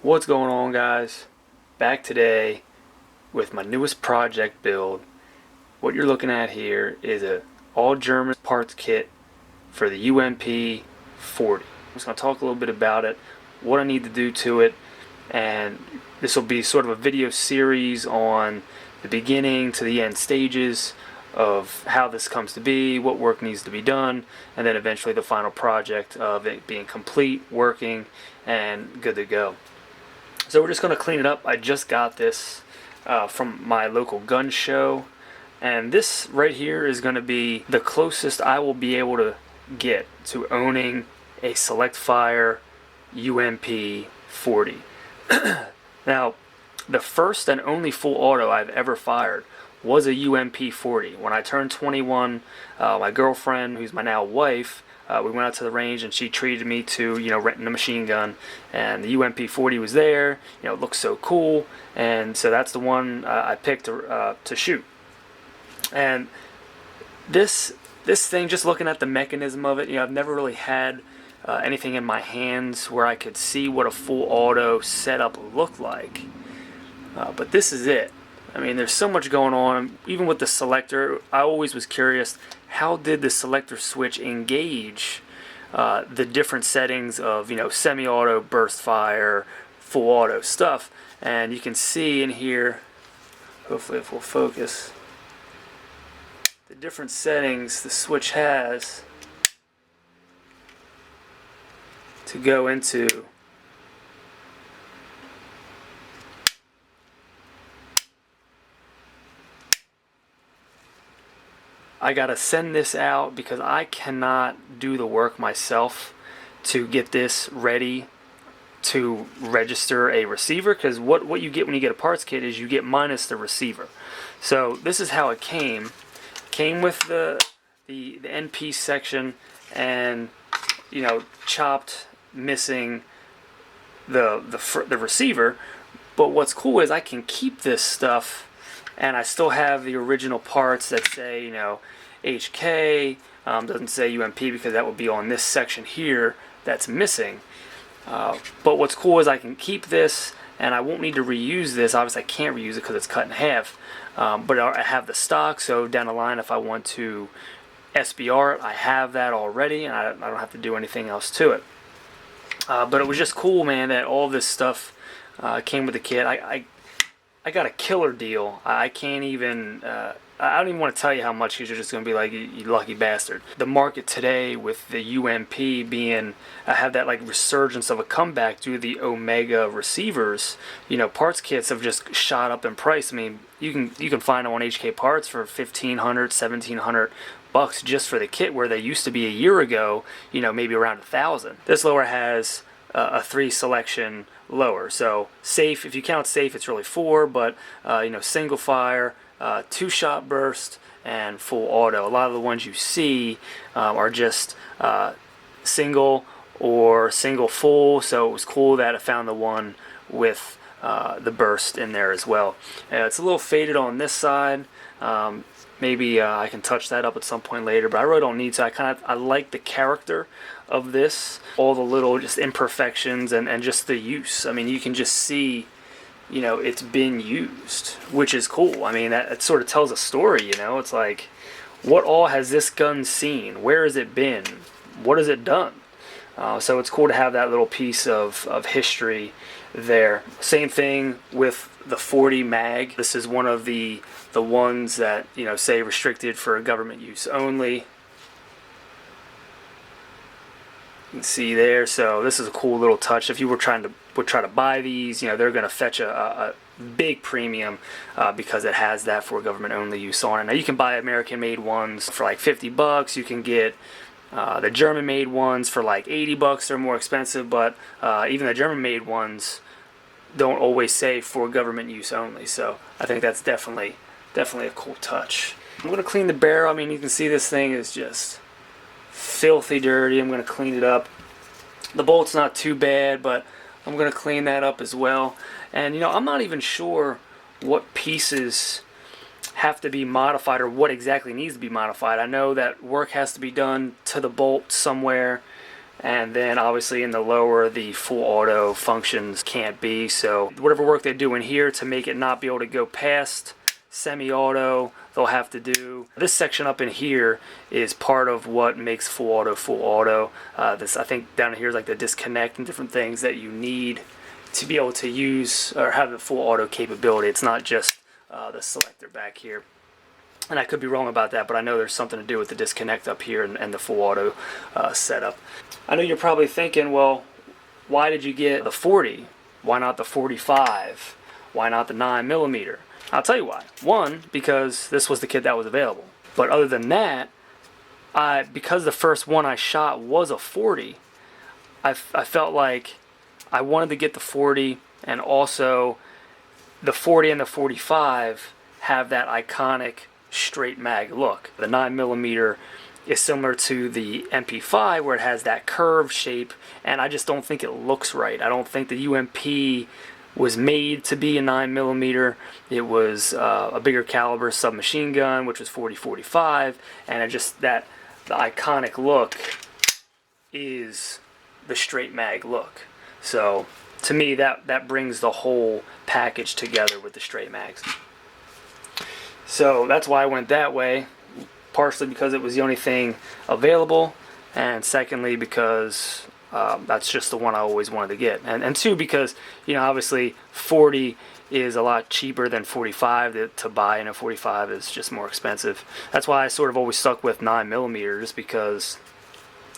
What's going on, guys? Back today with my newest project build. What you're looking at here is a all German parts kit for the UMP 40. I'm just going to talk a little bit about it, what I need to do to it, and this will be sort of a video series on the beginning to the end stages of how this comes to be, what work needs to be done, and then eventually the final project of it being complete, working, and good to go. So we're just going to clean it up. I just got this from my local gun show, and this right here is going to be the closest I will be able to get to owning a Select Fire UMP 40. Now, the first and only full auto I've ever fired was a UMP 40. When I turned 21, my girlfriend, who's my now wife, we went out to the range and she treated me to, renting a machine gun, and the UMP 40 was there. It looks so cool, and so that's the one I picked to shoot. And this thing, just looking at the mechanism of it, I've never really had anything in my hands where I could see what a full auto setup looked like. But this is it. I mean, there's so much going on. Even with the selector, I always was curious, how did the selector switch engage the different settings of, semi-auto, burst fire, full auto stuff. And you can see in here, hopefully if we'll focus, the different settings the switch has to go into I gotta send this out because I cannot do the work myself to get this ready to register a receiver, because what you get when you get a parts kit is you get minus the receiver. So this is how it came with the end piece section, and chopped, missing the receiver. But what's cool is I can keep this stuff, and I still have the original parts that say, HK, doesn't say UMP because that would be on this section here that's missing. But what's cool is I can keep this, and I won't need to reuse this. Obviously I can't reuse it because it's cut in half, but I have the stock, so down the line if I want to SBR it, I have that already, and I don't have to do anything else to it. But it was just cool, man, that all this stuff came with the kit. I got a killer deal. I can't even, I don't even want to tell you how much, because you're just going to be like, you lucky bastard. The market today with the UMP being, have that like resurgence of a comeback due to the Omega receivers, parts kits have just shot up in price. I mean, you can find them on HK Parts for $1,500, $1,700 just for the kit, where they used to be a year ago, maybe around $1,000. This lower has a 3 selection lower, so safe, if you count safe it's really 4, but single fire, 2-shot burst, and full auto. A lot of the ones you see are just single or single full, so it was cool that I found the one with the burst in there as well. It's a little faded on this side. Maybe I can touch that up at some point later, but I really don't need to. I like the character of this, all the little just imperfections and just the use. I mean, you can just see, it's been used, which is cool. I mean, that sort of tells a story, It's like, what all has this gun seen? Where has it been? What has it done? So it's cool to have that little piece of history there. Same thing with the 40 mag. This is one of the ones that say restricted for government use only. You can see there. So this is a cool little touch. If you would try to buy these, they're going to fetch a big premium because it has that for government only use on it. Now you can buy American made ones for like $50. You can get the German made ones for like $80. They're more expensive, but even the German made ones don't always say for government use only. So I think that's definitely a cool touch. I'm going to clean the barrel. I mean, you can see this thing is just filthy dirty. I'm going to clean it up. The bolt's not too bad, but I'm going to clean that up as well. And I'm not even sure what pieces have to be modified or what exactly needs to be modified. I know that work has to be done to the bolt somewhere, and then obviously in the lower the full auto functions can't be. So whatever work they do in here to make it not be able to go past semi-auto, they'll have to do. This section up in here is part of what makes full auto. This, I think, down here is like the disconnect and different things that you need to be able to use or have the full auto capability. It's not just the selector back here. And I could be wrong about that, but I know there's something to do with the disconnect up here and the full auto setup. I know you're probably thinking, well, why did you get the 40? Why not the 45? Why not the 9mm? I'll tell you why. One, because this was the kit that was available. But other than that, because the first one I shot was a 40, I felt like I wanted to get the 40, and also the 40 and the 45 have that iconic straight mag look. The 9mm is similar to the MP5 where it has that curved shape, and I just don't think it looks right. I don't think the UMP was made to be a 9mm. It was a bigger caliber submachine gun, which was 40-45, and it just the iconic look is the straight mag look. So to me, that brings the whole package together with the straight mags. So that's why I went that way, partially because it was the only thing available, and secondly because that's just the one I always wanted to get, and two, because, you know, obviously 40 is a lot cheaper than 45 to buy, and a 45 is just more expensive. That's why I sort of always stuck with 9mm, just because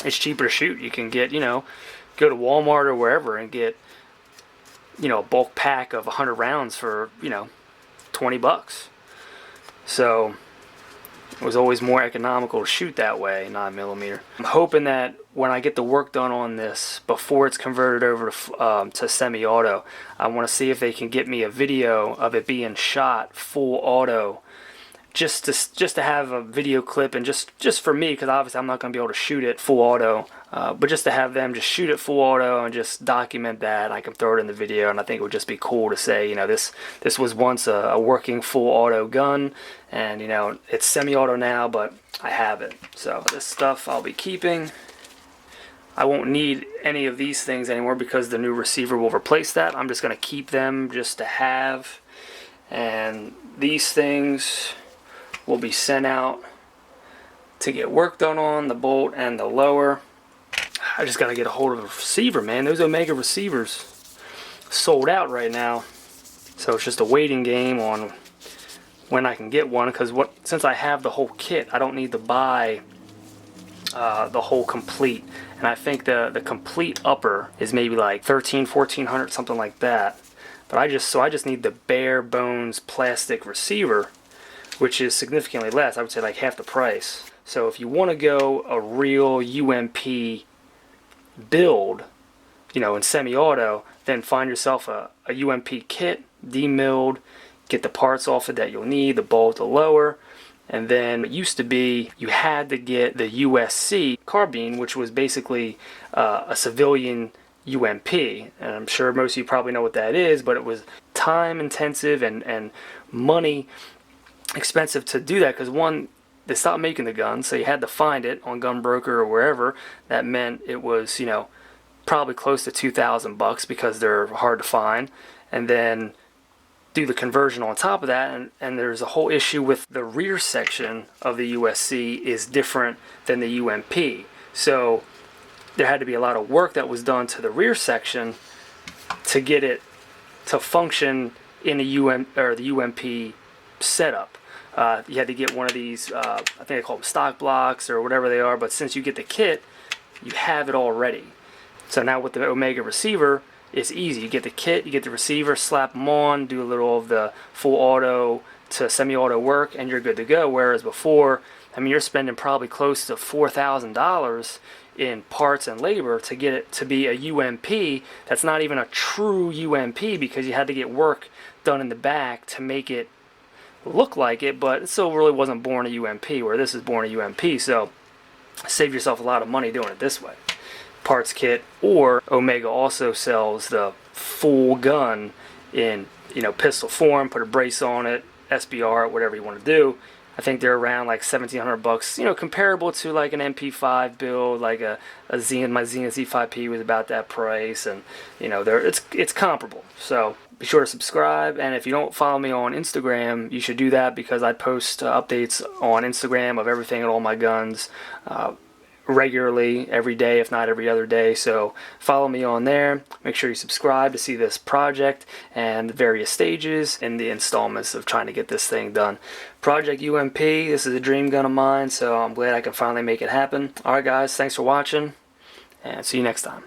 it's cheaper to shoot. You can get, you know, go to Walmart or wherever and get, you know, a bulk pack of 100 rounds for, you know, 20 bucks. So it was always more economical to shoot that way, 9mm. I'm hoping that when I get the work done on this, before it's converted over to semi-auto, I want to see if they can get me a video of it being shot full auto, just to have a video clip, and just for me, because obviously I'm not going to be able to shoot it full auto, but just to have them just shoot it full auto and just document that. I can throw it in the video, and I think it would just be cool to say, you know, this was once a working full auto gun, and, you know, it's semi-auto now, but I have it. So this stuff I'll be keeping. I won't need any of these things anymore because the new receiver will replace that. I'm just going to keep them just to have, and these things will be sent out to get work done on, the bolt and the lower. I just got to get a hold of a receiver, man. Those Omega receivers sold out right now, so it's just a waiting game on when I can get one, because since I have the whole kit, I don't need to buy the whole complete, and I think the complete upper is maybe like $1,300-$1,400, something like that. But I just need the bare bones plastic receiver, which is significantly less. I would say like half the price. So if you want to go a real UMP build, you know, in semi-auto, then find yourself a UMP kit, demilled, get the parts off it that you'll need, the bolt, the lower, and then it used to be you had to get the USC carbine, which was basically a civilian UMP, and I'm sure most of you probably know what that is, but it was time intensive and money expensive to do that, because one, they stopped making the gun, so you had to find it on Gunbroker or wherever. That meant it was, you know, probably close to $2,000 because they're hard to find, and then do the conversion on top of that, and there's a whole issue with the rear section of the USC is different than the UMP, so there had to be a lot of work that was done to the rear section to get it to function in the UMP setup. You had to get one of these, I think they call them stock blocks or whatever they are, but since you get the kit, you have it already. So now with the Omega receiver, it's easy. You get the kit, you get the receiver, slap them on, do a little of the full auto to semi-auto work, and you're good to go. Whereas before, I mean, you're spending probably close to $4,000 in parts and labor to get it to be a UMP that's not even a true UMP, because you had to get work done in the back to make it look like it, but it still really wasn't born a UMP, where this is born a UMP. So save yourself a lot of money doing it this way. Parts kit, or Omega also sells the full gun in, you know, pistol form, put a brace on it, SBR, whatever you want to do. I think they're around like $1,700. You know, comparable to like an MP5 build, like a Zenith. My Zenith Z5P was about that price, and you know, it's comparable. So be sure to subscribe, and if you don't follow me on Instagram, you should do that because I post updates on Instagram of everything and all my guns. Regularly, every day, if not every other day. So follow me on there. Make sure you subscribe to see this project and the various stages and the installments of trying to get this thing done. Project UMP, this is a dream gun of mine, so I'm glad I can finally make it happen. Alright guys, thanks for watching, and see you next time.